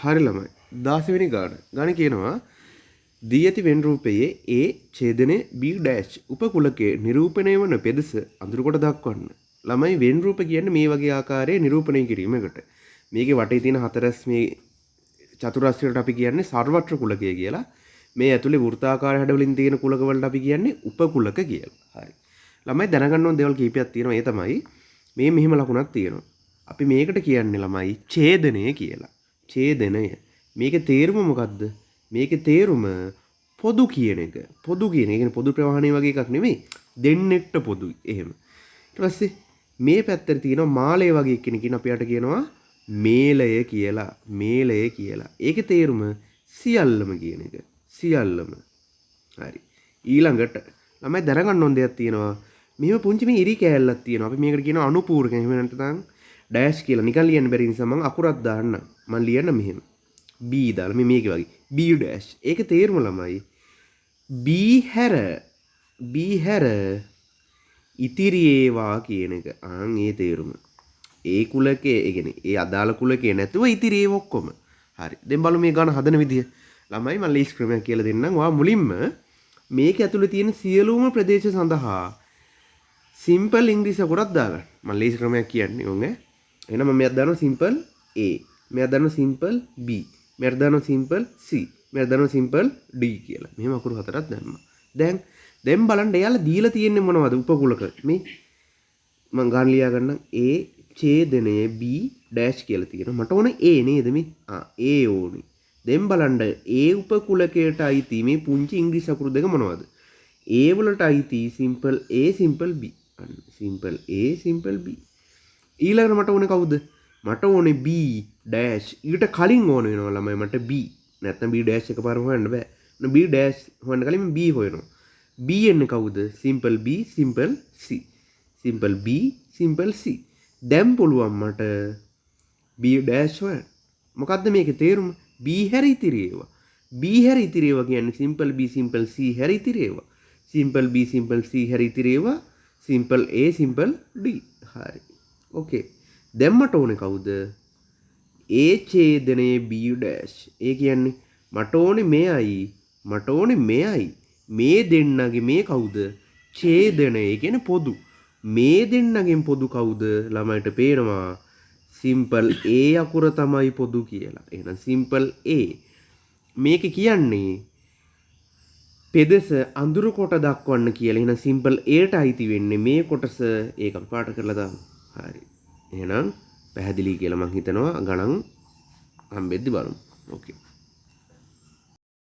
හරි ළමයි. 16 වෙනි ගාන. ගාන කියනවා දී ඇති වෙන් රූපයේ A ඡේදනයේ B ඩෑෂ් උපකුලකයේ නිරූපණය වන පෙදෙස අඳුර කොට දක්වන්න. ළමයි වෙන් රූප කියන්නේ මේ වගේ ආකාරයේ නිරූපණය කිරීමකට. මේකේ වටේ තියෙන හතරස් මේ චතුරස්‍රයට අපි කියන්නේ සර්වත්‍ර කුලකය කියලා. මේ ඇතුලේ වෘත්තාකාර හැඩවලින් තියෙන කුලක වලට අපි කියන්නේ උපකුලක කියලා. හරි. ළමයි දැනගන්න ඕන දේවල් කීපයක් තියෙනවා. ඒ තමයි මේ මෙහිම ලකුණක් තියෙනවා. අපි මේකට කියන්නේ ළමයි ඡේදනය කියලා. ඡේදනය. මේකේ තේරුම මොකද්ද? මේකේ තේරුම පොදු කියන එක. පොදු කියන එක. කියන්නේ පොදු ප්‍රවාහණය වගේ එකක් නෙමෙයි. දෙන්නෙක්ට පොදුයි. එහෙම. ඊට පස්සේ මේ පැත්තට තියෙනවා මාලය වගේ කෙනකින් අපිට කියනවා මේලය කියලා. මේලය කියලා. ඒකේ තේරුම සියල්ලම කියන එක. සියල්ලම. හරි. ඊළඟට ළමයි දැනගන්න ඕන දෙයක් තියෙනවා. මෙහෙම පුංචි මේ ඉරි කෑල්ලක් තියෙනවා. අපි මේකට කියනවා අනුපූරක. එහෙම නැත්නම් ඩෑෂ් කියලා. නිකන් ලියන්න බැරි නිසා මම අකුරක් දාන්න. මම ලියන්න මෙහෙම. B දාලා මේ මේකේ වගේ. B dash. ඒකේ තේරුම ළමයි B හැර ඉතිරි ඒවා කියන එක. ඒ තේරුම. ඒ කුලකේ ඒ කියන්නේ ඒ අදාළ කුලකේ නැතුව ඉතිරි ඒව ඔක්කොම. හරි. දැන් බලමු මේ ගාන හදන විදිය. ළමයි මම ලීස් ක්‍රමයක් කියලා දෙන්නම්. ඔයා මුලින්ම මේක ඇතුලේ තියෙන සියලුම ප්‍රදේශ සඳහා සිම්පල් ඉංග්‍රීසි අකුරක් දාගන්න. මම ලීස් ක්‍රමයක් කියන්නේ ඕනේ. එහෙනම් මම මෙයක් දානවා සිම්පල් A. මෙයක් දානවා සිම්පල් B. මෙයක් දානවා සිම්පල් C. මෙයක් දානවා සිම්පල් D කියලා. මෙහෙම අකුරු හතරක් දැම්මා. දැන් බලන්න එයාලා දීලා තියෙන්නේ මොනවද උපකුලක මේ මම ගන්න ලියා ගන්න A ඡේදනයේ B ඩෑෂ් කියලා තියෙනවා. මට ඕනේ A නේද මේ? A ඕනේ. දැන් බලන්න A උපකුලකයට අයිති මේ පුංචි ඉංග්‍රීසි අකුරු දෙක මොනවද? A වලට අයිති simple A simple B. Simple A simple B. ඊළඟට මට ඕනේ කවුද? මට ඕනේ B ඩෑෂ්. ඊට කලින් ඕන වෙනවා ළමයි මට B. නැත්නම් B ඩෑෂ් එකපාරම හොයන්න බෑ. B ඩෑෂ් හොයන්න කලින් B හොයනවා. B එන්නේ කවුද? Simple B simple C. Simple B simple C. දැන් පුළුවන් මට B ඩෑෂ් හොයන්න. මොකද්ද මේකේ තේරුම? B හැර ඉතිරි ඒවා. B හැර ඉතිරි ඒවා කියන්නේ සිම්පල් B සිම්පල් C හැර ඉතිරි ඒවා. සිම්පල් B සිම්පල් C හැර ඉතිරි ඒවා. Simple A simple D. හරි. ඕකේ. දැන් මට ඕනේ කවුද? A ඡේදනයේ B ඩෑෂ්. ඒ කියන්නේ මට ඕනේ මෙයයි. මට ඕනේ මෙයයි. මේ දෙන්නගේ මේ කවුද? ඡේදනය. ඒ කියන්නේ පොදු. මේ දෙන්නගෙන් පොදු කවුද? ළමයිට පේනවා සිම්පල් A අකුර තමයි පොදු කියලා. එහෙනම් සිම්පල් A. මේක කියන්නේ පෙදෙස අඳුරු කොට දක්වන්න කියලා. එහෙනම් සිම්පල් Aට අයිති වෙන්නේ මේ කොටස. ඒක අපි පාට කරලා දාමු. හරි. එහෙනම් පැහැදිලි කියලා මම හිතනවා. ගණන් හම්බෙද්දි බලමු. ඕකේ.